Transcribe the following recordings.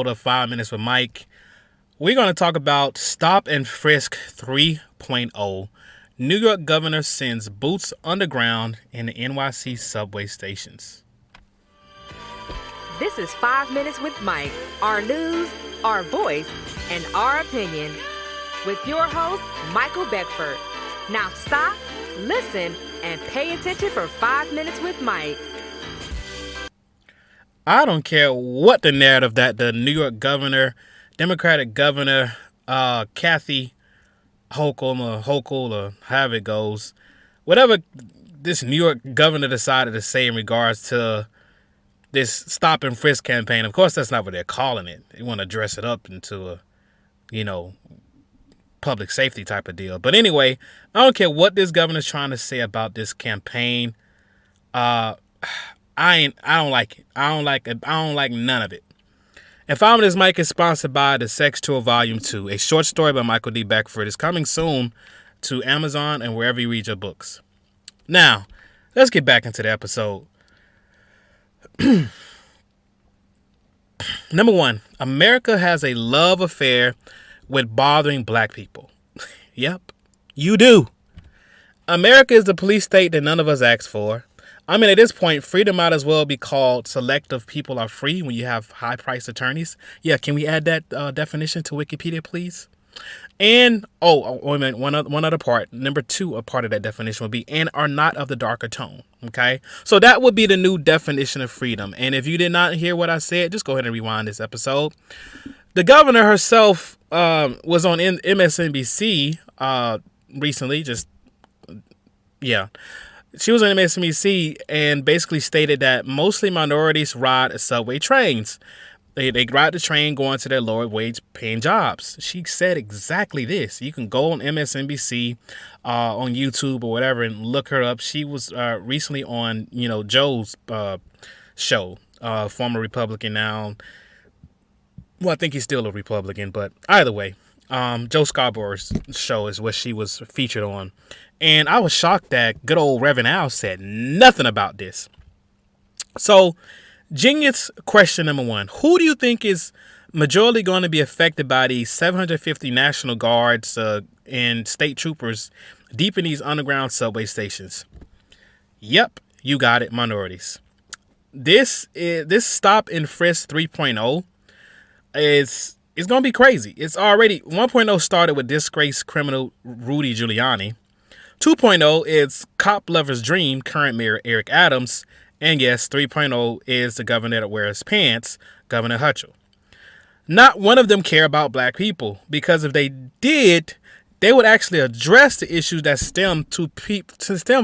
Of 5 Minutes with Mike. We're going to talk about Stop and Frisk 3.0. New York governor sends boots underground in the NYC subway stations. This is 5 Minutes with Mike, our news, our voice, and our opinion. With your host, Michael Beckford. Now stop, listen, and pay attention for 5 Minutes with Mike. I don't care what the narrative that the New York governor, Democratic governor, Kathy Hochul, or however it goes, whatever this New York governor decided to say in regards to this Stop and Frisk campaign. Of course, that's not what they're calling it. They want to dress it up into a, public safety type of deal. But anyway, I don't care what this governor's trying to say about this campaign. I don't like it. I don't like none of it. And 5 Minutes Mike is sponsored by The Sex Tour Volume 2, a short story by Michael D. Beckford. Is coming soon to Amazon and wherever you read your books. Now, let's get back into the episode. Number one, America has a love affair with bothering black people. Yep, you do. America is the police state that none of us asked for. I mean, at this point, freedom might as well be called selective. People are free when you have high-priced attorneys. Yeah, can we add that definition to Wikipedia, please? And, wait a minute, one other part. Number two, a part of that definition would be, and are not of the darker tone, okay? So that would be the new definition of freedom. And if you did not hear what I said, just go ahead and rewind this episode. The governor herself was on MSNBC recently, She was on MSNBC and basically stated that mostly minorities ride subway trains. They ride the train going to their lower wage paying jobs. She said exactly this. You can go on MSNBC on YouTube or whatever and look her up. She was recently on, Joe's show, former Republican now. Well, I think he's still a Republican, but either way, Joe Scarborough's show is what she was featured on. And I was shocked that good old Reverend Al said nothing about this. So, genius question number one. Who do you think is majorly going to be affected by these 750 National Guards and state troopers deep in these underground subway stations? Yep, you got it, minorities. This Stop and Frisk 3.0 is going to be crazy. It's already 1.0 started with disgraced criminal Rudy Giuliani. 2.0 is cop lover's dream, current mayor Eric Adams. And yes, 3.0 is the governor that wears pants, Governor Hutchel. Not one of them care about black people, because if they did, they would actually address the issues that stem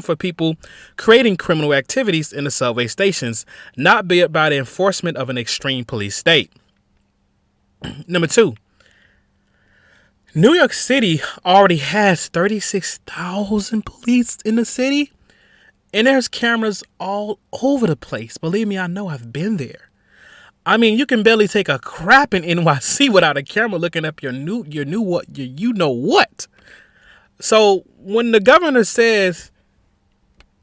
for people creating criminal activities in the subway stations, not be it by the enforcement of an extreme police state. Number two, New York City already has 36,000 police in the city, and there's cameras all over the place. Believe me, I know, I've been there. I mean, you can barely take a crap in NYC without a camera looking up your what. So when the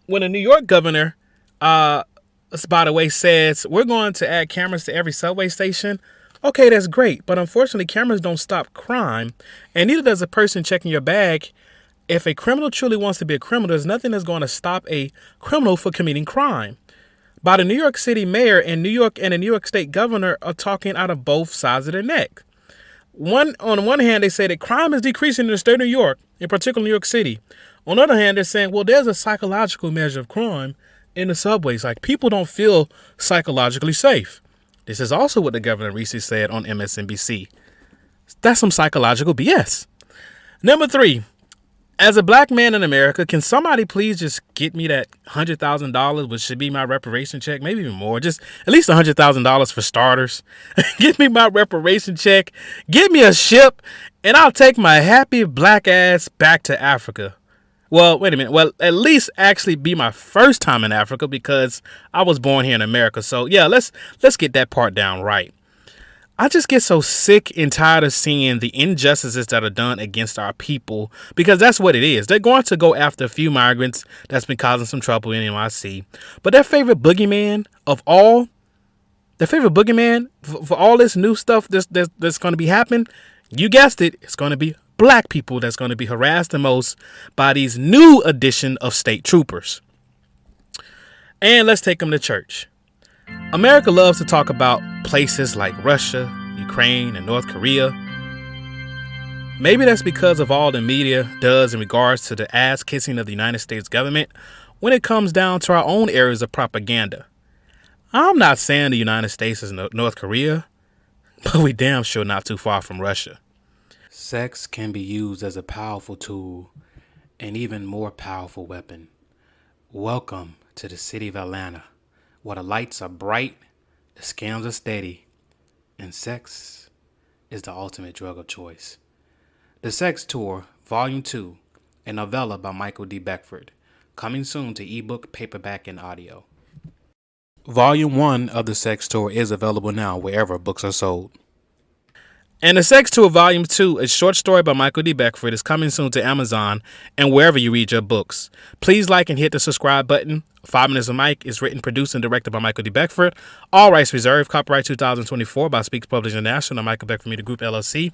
New York governor, by the way, says we're going to add cameras to every subway station. Okay, that's great. But unfortunately, cameras don't stop crime. And neither does a person checking your bag. If a criminal truly wants to be a criminal, there's nothing that's going to stop a criminal from committing crime. But the New York City mayor and the New York State governor are talking out of both sides of their neck. On the one hand, they say that crime is decreasing in the state of New York, in particular New York City. On the other hand, they're saying, well, there's a psychological measure of crime in the subways. Like, people don't feel psychologically safe. This is also what the governor recently said on MSNBC. That's some psychological BS. Number three, as a black man in America, can somebody please just get me that $100,000, which should be my reparation check, maybe even more, just at least $100,000 for starters. Give me my reparation check, give me a ship, and I'll take my happy black ass back to Africa. Well, wait a minute. Well, at least actually be my first time in Africa, because I was born here in America. So yeah, let's get that part down right. I just get so sick and tired of seeing the injustices that are done against our people, because that's what it is. They're going to go after a few migrants that's been causing some trouble in NYC. But their favorite boogeyman of all, The favorite boogeyman for all this new stuff that's going to be happening, you guessed it, it's going to be black people that's going to be harassed the most by these new edition of state troopers. And let's take them to church. America loves to talk about places like Russia, Ukraine, and North Korea. Maybe that's because of all the media does in regards to the ass kissing of the United States government when it comes down to our own areas of propaganda. I'm not saying the United States is North Korea, but we damn sure not too far from Russia. Sex can be used as a powerful tool, an even more powerful weapon. Welcome to the city of Atlanta, where the lights are bright, the scams are steady, and sex is the ultimate drug of choice. The Sex Tour, Volume 2, a novella by Michael D. Beckford, coming soon to ebook, paperback, and audio. Volume 1 of The Sex Tour is available now wherever books are sold. And The Sex Tour Volume 2, a short story by Michael D. Beckford, is coming soon to Amazon and wherever you read your books. Please like and hit the subscribe button. 5 Minutes of Mike is written, produced, and directed by Michael D. Beckford. All rights reserved. Copyright 2024 by Speaks Publishing International and Michael Beckford Media Group, LLC.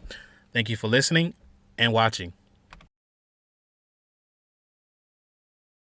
Thank you for listening and watching.